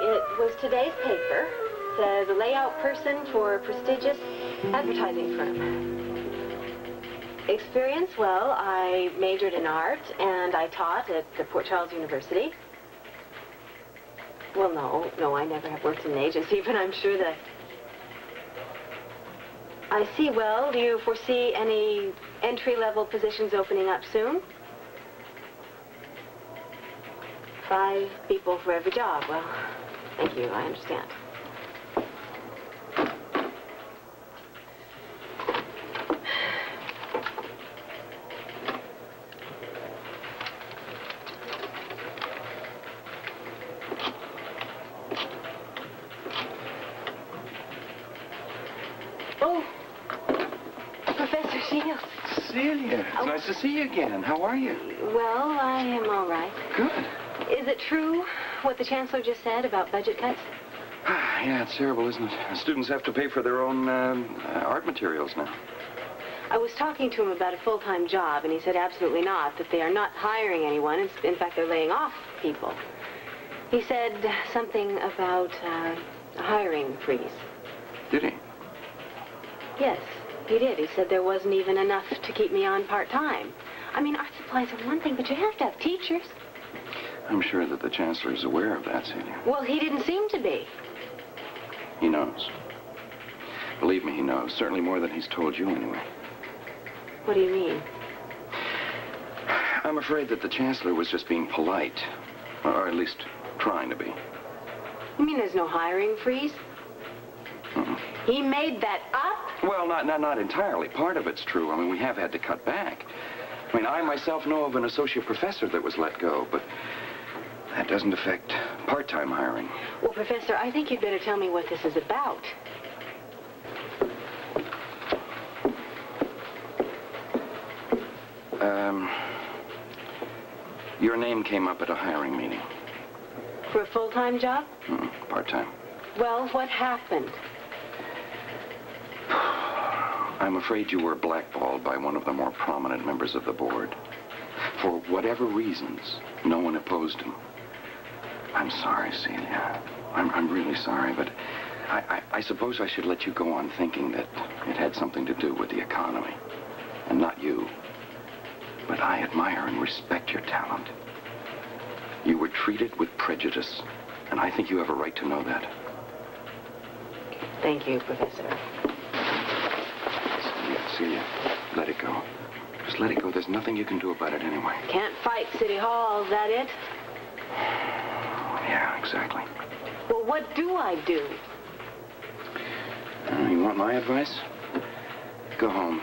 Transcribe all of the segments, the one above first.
It was today's paper. Says a layout person for a prestigious advertising firm. Experience? Well, I majored in art, and I taught at the Port Charles University. Well, no, I never have worked in an agency, but I'm sure that... I see. Well, do you foresee any entry-level positions opening up soon? 5 people for every job. Well, thank you, I understand. Celia, it's nice to see you again. How are you? Well, I am all right. Good. Is it true what the Chancellor just said about budget cuts? Yeah, it's terrible, isn't it? Students have to pay for their own art materials now. I was talking to him about a full-time job, and he said absolutely not, that they are not hiring anyone. In fact, they're laying off people. He said something about a hiring freeze. Did he? Yes. He did. He said there wasn't even enough to keep me on part-time. I mean, art supplies are one thing, but you have to have teachers. I'm sure that the Chancellor is aware of that, Celia. Well, he didn't seem to be. He knows. Believe me, he knows. Certainly more than he's told you, anyway. What do you mean? I'm afraid that the Chancellor was just being polite. Or at least trying to be. You mean there's no hiring freeze? He made that up? Well, not entirely. Part of it's true. I mean, we have had to cut back. I mean, I myself know of an associate professor that was let go, but that doesn't affect part-time hiring. Well, Professor, I think you'd better tell me what this is about. Your name came up at a hiring meeting. For a full-time job? Part-time. Well, what happened? I'm afraid you were blackballed by one of the more prominent members of the board. For whatever reasons, no one opposed him. I'm sorry, Celia. I'm really sorry, but I suppose I should let you go on thinking that it had something to do with the economy. And not you. But I admire and respect your talent. You were treated with prejudice, and I think you have a right to know that. Thank you, Professor. Celia, let it go. Just let it go. There's nothing you can do about it anyway. Can't fight City Hall, is that it? Yeah, exactly. Well, what do I do? You want my advice? Go home.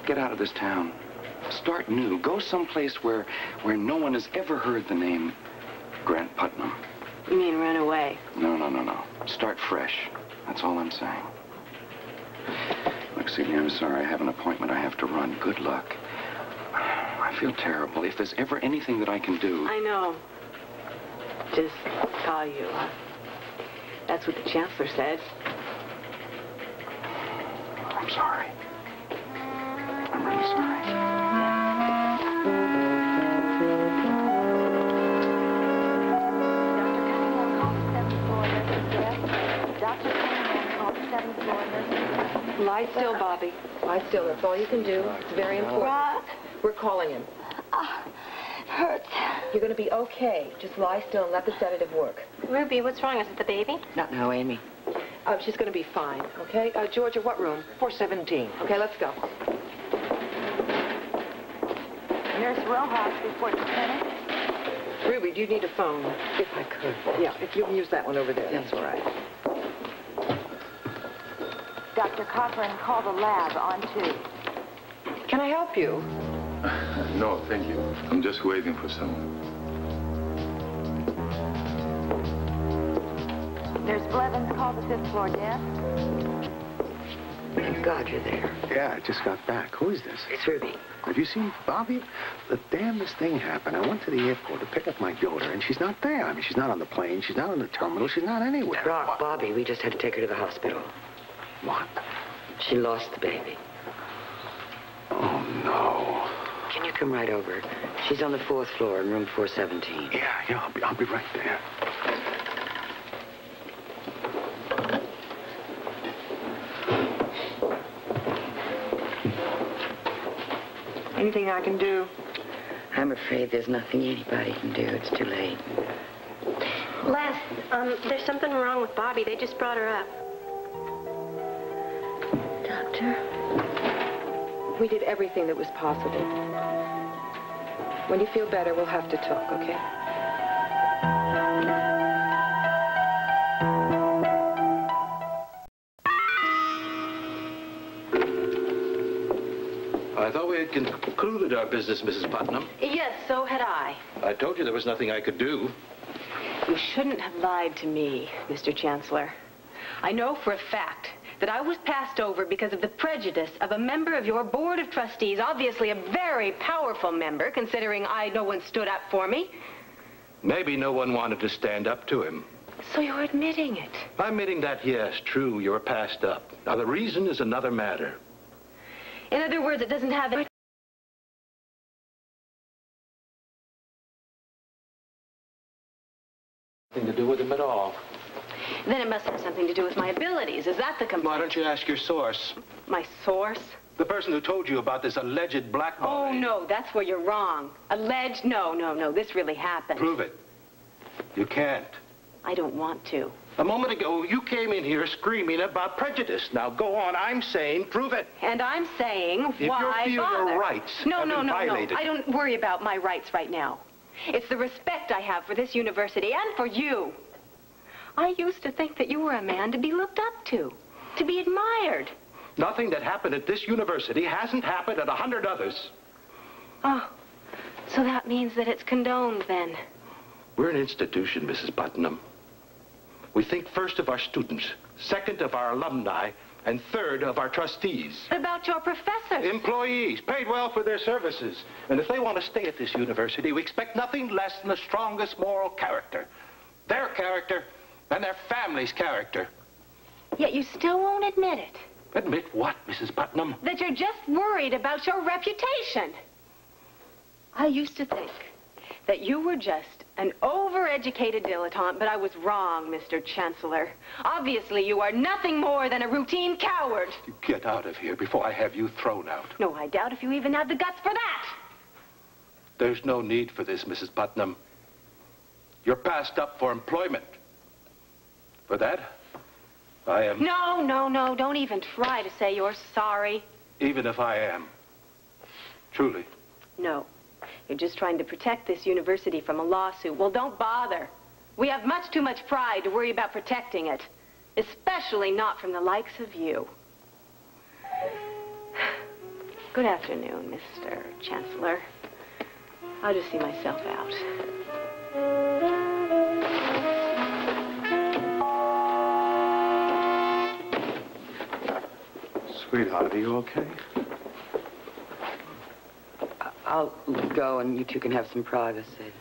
Get out of this town. Start new. Go someplace where no one has ever heard the name Grant Putnam. You mean run away? No. Start fresh. That's all I'm saying. Look, Celia, I'm sorry. I have an appointment I have to run. Good luck. I feel terrible. If there's ever anything that I can do... I know. Just call you. That's what the Chancellor said. I'm sorry. I'm really sorry. Lie still, Bobbie. Lie still. That's all you can do. It's very important. What? We're calling him. It hurts. You're going to be okay. Just lie still and let the sedative work. Ruby, what's wrong? Is it the baby? Not now, Amy. She's going to be fine, okay? Georgia, what room? 417. Okay, let's go. Nurse Rojas reports clinic. Ruby, do you need a phone? If I could. Yeah, if you can use that one over there, that's all right. Dr. Cochran called the lab on 2. Can I help you? No, thank you. I'm just waiting for someone. Nurse Blevins called the 5th floor desk. Thank God you're there. Yeah, I just got back. Who is this? It's Ruby. Have you seen Bobbie? The damnedest thing happened. I went to the airport to pick up my daughter, and she's not there. I mean, she's not on the plane. She's not on the terminal. She's not anywhere. Bobbie, we just had to take her to the hospital. What? She lost the baby. Oh, no. Can you come right over? She's on the 4th floor in room 417. Yeah, I'll be right there. Anything I can do? I'm afraid there's nothing anybody can do. It's too late. Les, there's something wrong with Bobbie. They just brought her up. Doctor? We did everything that was possible. When you feel better, we'll have to talk, okay? I thought we had concluded our business, Mrs. Putnam. Yes, so had I. I told you there was nothing I could do. You shouldn't have lied to me, Mr. Chancellor. I know for a fact that I was passed over because of the prejudice of a member of your board of trustees, obviously a very powerful member, considering no one stood up for me. Maybe no one wanted to stand up to him. So you're admitting it? I'm admitting that, yes, true, you were passed up. Now, the reason is another matter. In other words, it doesn't have anything To do with him at all. Then it must have something to do with my abilities. Is that the complaint? Why don't you ask your source? My source? The person who told you about this alleged blackball. Oh, no, that's where you're wrong. Alleged? No, this really happened. Prove it. You can't. I don't want to. A moment ago, you came in here screaming about prejudice. Now, go on. I'm saying, prove it. And I'm saying, If why you feel bother? your rights have been violated. I don't worry about my rights right now. It's the respect I have for this university and for you. I used to think that you were a man to be looked up to be admired. Nothing that happened at this university hasn't happened at 100 others. Oh, so that means that it's condoned then. We're an institution, Mrs. Putnam. We think first of our students, second of our alumni, and third of our trustees. What about your professors? Employees, paid well for their services. And if they want to stay at this university, we expect nothing less than the strongest moral character. Their character and their family's character. Yet you still won't admit it. Admit what, Mrs. Putnam? That you're just worried about your reputation. I used to think that you were just an overeducated dilettante, but I was wrong, Mr. Chancellor. Obviously, you are nothing more than a routine coward. You get out of here before I have you thrown out. No, I doubt if you even have the guts for that. There's no need for this, Mrs. Putnam. You're passed up for employment. For that, I am... No, don't even try to say you're sorry. Even if I am. Truly. No. You're just trying to protect this university from a lawsuit. Well, don't bother. We have much too much pride to worry about protecting it. Especially not from the likes of you. Good afternoon, Mr. Chancellor. I'll just see myself out. Sweetheart, are you okay? I'll go and you two can have some privacy.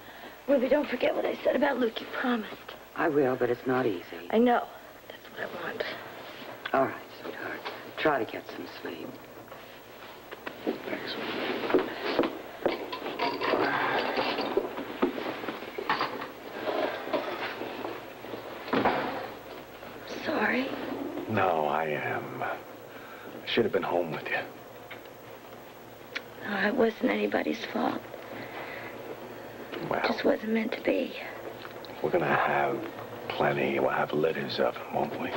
Ruby, don't forget what I said about Luke. You promised. I will, but it's not easy. I know. That's what I want. All right, sweetheart. Try to get some sleep. Thanks. Sorry. No, I am. I should have been home with you. No, it wasn't anybody's fault. Well, It just wasn't meant to be. we're gonna have plenty. We'll have litters of them, won't we?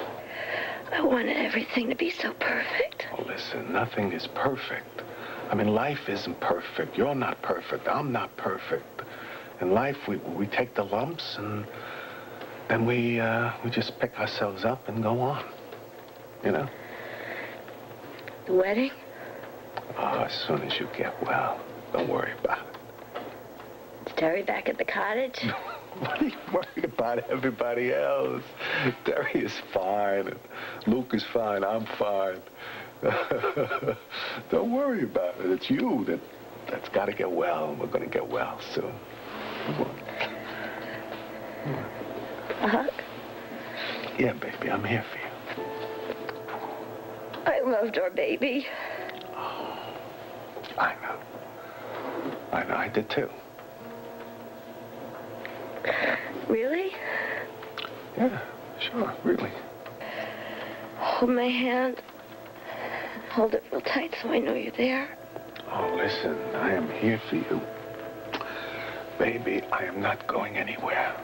I wanted everything to be so perfect. Oh, listen, nothing is perfect. I mean, life isn't perfect. You're not perfect. I'm not perfect. In life, we take the lumps and then we just pick ourselves up and go on. You know? The wedding? Oh, as soon as you get well, don't worry about it. Is Terry back at the cottage? What are you worried about everybody else? Terry is fine, and Luke is fine, I'm fine. Don't worry about it. It's you that's got to get well, and we're going to get well soon. Come on. A hug? Yeah, baby, I'm here for you. I loved our baby. Oh, I know. I did too. Really? Yeah, sure, really. Hold my hand. Hold it real tight so I know you're there. Oh, listen, I am here for you. Baby, I am not going anywhere.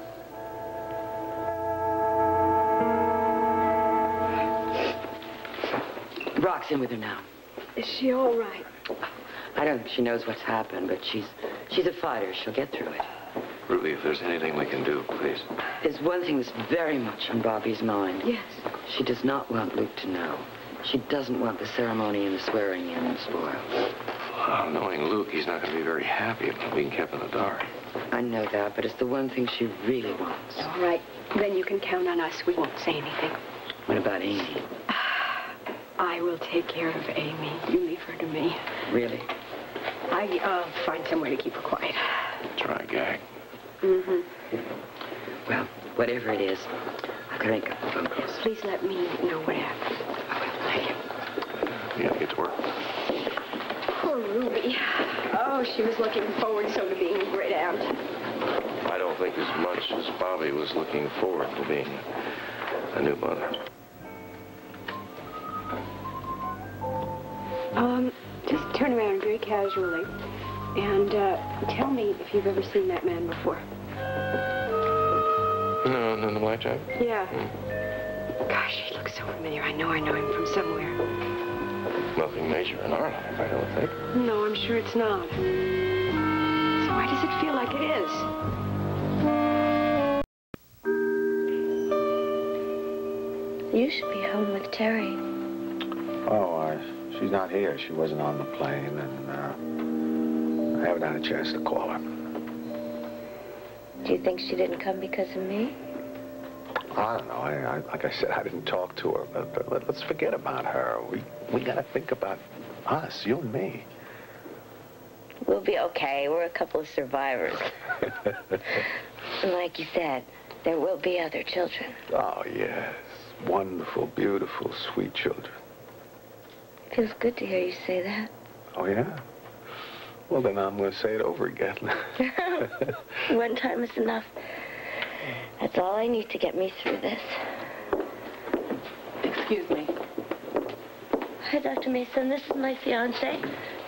Brock's in with her now. Is she all right? I don't think she knows what's happened, but she's a fighter. She'll get through it. Ruby, if there's anything we can do, please. There's one thing that's very much on Bobbie's mind. Yes. She does not want Luke to know. She doesn't want the ceremony and the swearing in spoiled. Well, knowing Luke, he's not going to be very happy about being kept in the dark. I know that, but it's the one thing she really wants. All right. Then you can count on us. We won't say anything. What about Amy? I will take care of Amy. You leave her to me. Really? I'll find some way to keep her quiet. Try gag. Mm-hmm. Well, whatever it is, I've got to make a phone call. Please let me know what happens. I will. Thank you. You gotta get to work. Poor Ruby. Oh, she was looking forward so to being a great aunt. I don't think as much as Bobbie was looking forward to being a new mother. Just turn around very casually and tell me if you've ever seen that man before. No, in the blackjack? Yeah. Gosh, he looks so familiar. I know him from somewhere. Nothing major in our life, I don't think. No, I'm sure it's not. So why does it feel like it is? You should be home with Terry. Oh, she's not here. She wasn't on the plane, and I haven't had a chance to call her. Do you think she didn't come because of me? I don't know. Like I said, I didn't talk to her, but let's forget about her. We got to think about us, you and me. We'll be okay. We're a couple of survivors. And like you said, there will be other children. Oh, yes. Wonderful, beautiful, sweet children. Feels good to hear you say that. Oh, yeah? Well, then I'm going to say it over again. One time is enough. That's all I need to get me through this. Excuse me. Hi, Dr. Mason. This is my fiancé,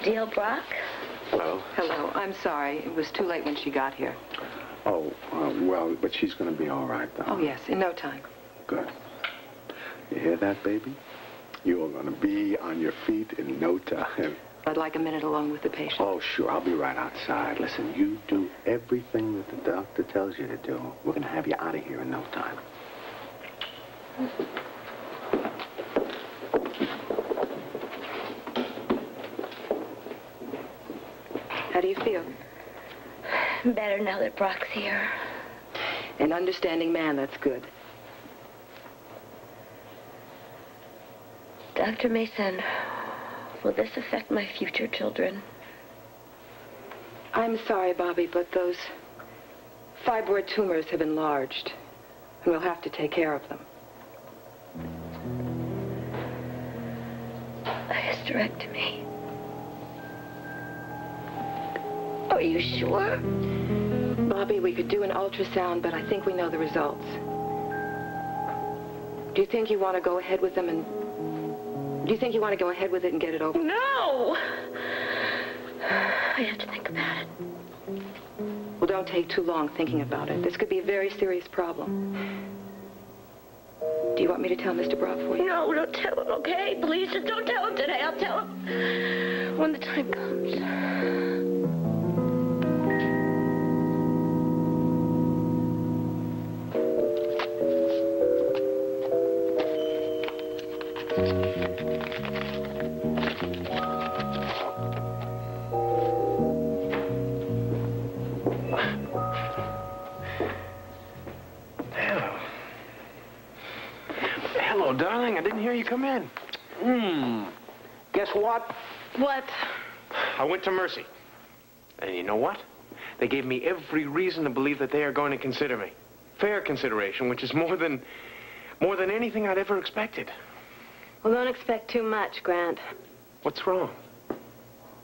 D.L. Brock. Hello? Hello. I'm sorry. It was too late when she got here. Oh, well, but she's going to be all right, though. Oh, yes, in no time. Good. You hear that, baby? You're going to be on your feet in no time. I'd like a minute alone with the patient. Oh, sure. I'll be right outside. Listen, you do everything that the doctor tells you to do. We're going to have you out of here in no time. How do you feel? Better now that Brock's here. An understanding man, that's good. Dr. Mason, will this affect my future children? I'm sorry, Bobbie, but those fibroid tumors have enlarged, and we'll have to take care of them. A hysterectomy. Are you sure? Bobbie, we could do an ultrasound, but I think we know the results. Do you think you want to go ahead with them and... Do you think you want to go ahead with it and get it over? No! I have to think about it. Well, don't take too long thinking about it. This could be a very serious problem. Do you want me to tell Mr. Brock for you? No, don't tell him, okay? Please, just don't tell him today. I'll tell him when the time comes. Darling, I didn't hear you come in. Guess what? What? I went to Mercy. And you know what? They gave me every reason to believe that they are going to consider me. Fair consideration, which is more than anything I'd ever expected. Well, don't expect too much, Grant. What's wrong?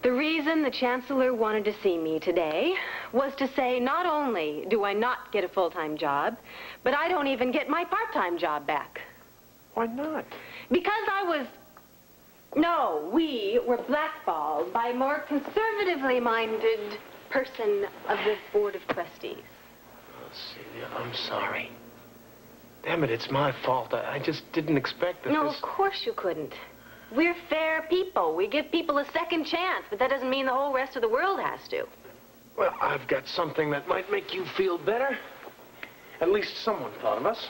The reason the Chancellor wanted to see me today was to say not only do I not get a full-time job, but I don't even get my part-time job back. Why not? Because I was No, we were blackballed by a more conservatively minded person of the Board of Trustees. Oh, Celia, I'm sorry. Damn it, it's my fault. I just didn't expect that No, of course you couldn't. We're fair people. We give people a second chance, but that doesn't mean the whole rest of the world has to. Well, I've got something that might make you feel better. At least someone thought of us.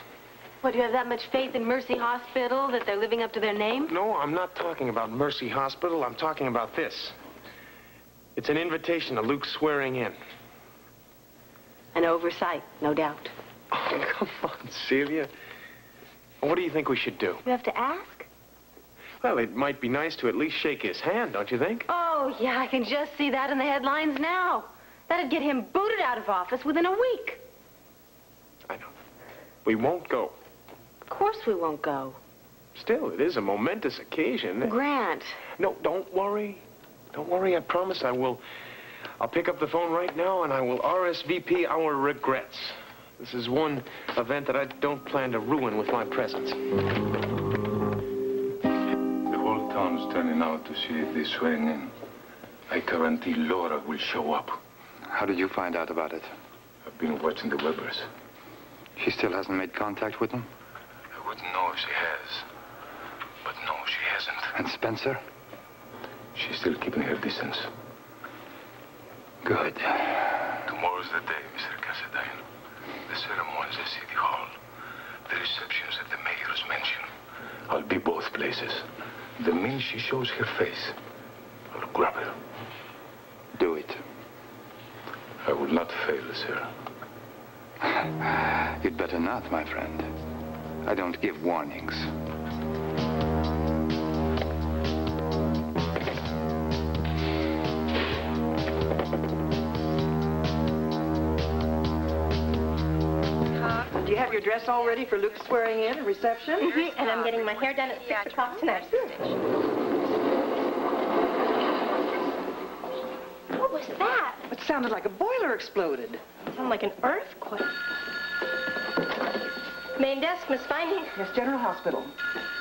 What, do you have that much faith in Mercy Hospital that they're living up to their name? No, I'm not talking about Mercy Hospital. I'm talking about this. It's an invitation to Luke's swearing in. An oversight, no doubt. Oh, come on, Celia. What do you think we should do? You have to ask? Well, it might be nice to at least shake his hand, don't you think? Oh, yeah, I can just see that in the headlines now. That'd get him booted out of office within a week. I know. We won't go. Of course we won't go. Still, it is a momentous occasion. Grant. No, don't worry. Don't worry, I promise I will. I'll pick up the phone right now and I will RSVP our regrets. This is one event that I don't plan to ruin with my presence. The whole town's turning out to see this swearing in. I guarantee Laura will show up. How did you find out about it? I've been watching the Webbers. She still hasn't made contact with them? I wouldn't know if she has. But no, she hasn't. And Spencer? She's still keeping her distance. Good. Tomorrow's the day, Mr. Cassadine. The ceremony's at City Hall. The reception's at the mayor's mansion. I'll be both places. The minute she shows her face, I'll grab her. Do it. I will not fail, sir. You'd better not, my friend. I don't give warnings. Do you have your dress all ready for Luke's swearing in and reception? Mm-hmm. And I'm getting my hair done at 6 o'clock tonight. What was that? It sounded like a boiler exploded. It sounded like an earthquake. Main desk, Miss Finey. Yes, General Hospital.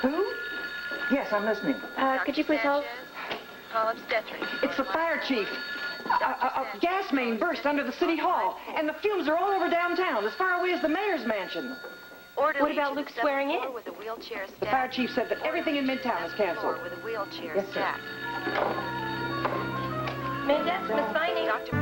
Who? Yes, I'm listening. Could you please hold? Call obstetrics. It's the fire chief. A gas main burst under the city hall, and the fumes are all over downtown, as far away as the mayor's mansion. What about Luke swearing in? With a wheelchair The fire chief said that everything in Midtown is canceled. With a wheelchair Yes, sir. stacked. Main desk, Miss Finey. Dr.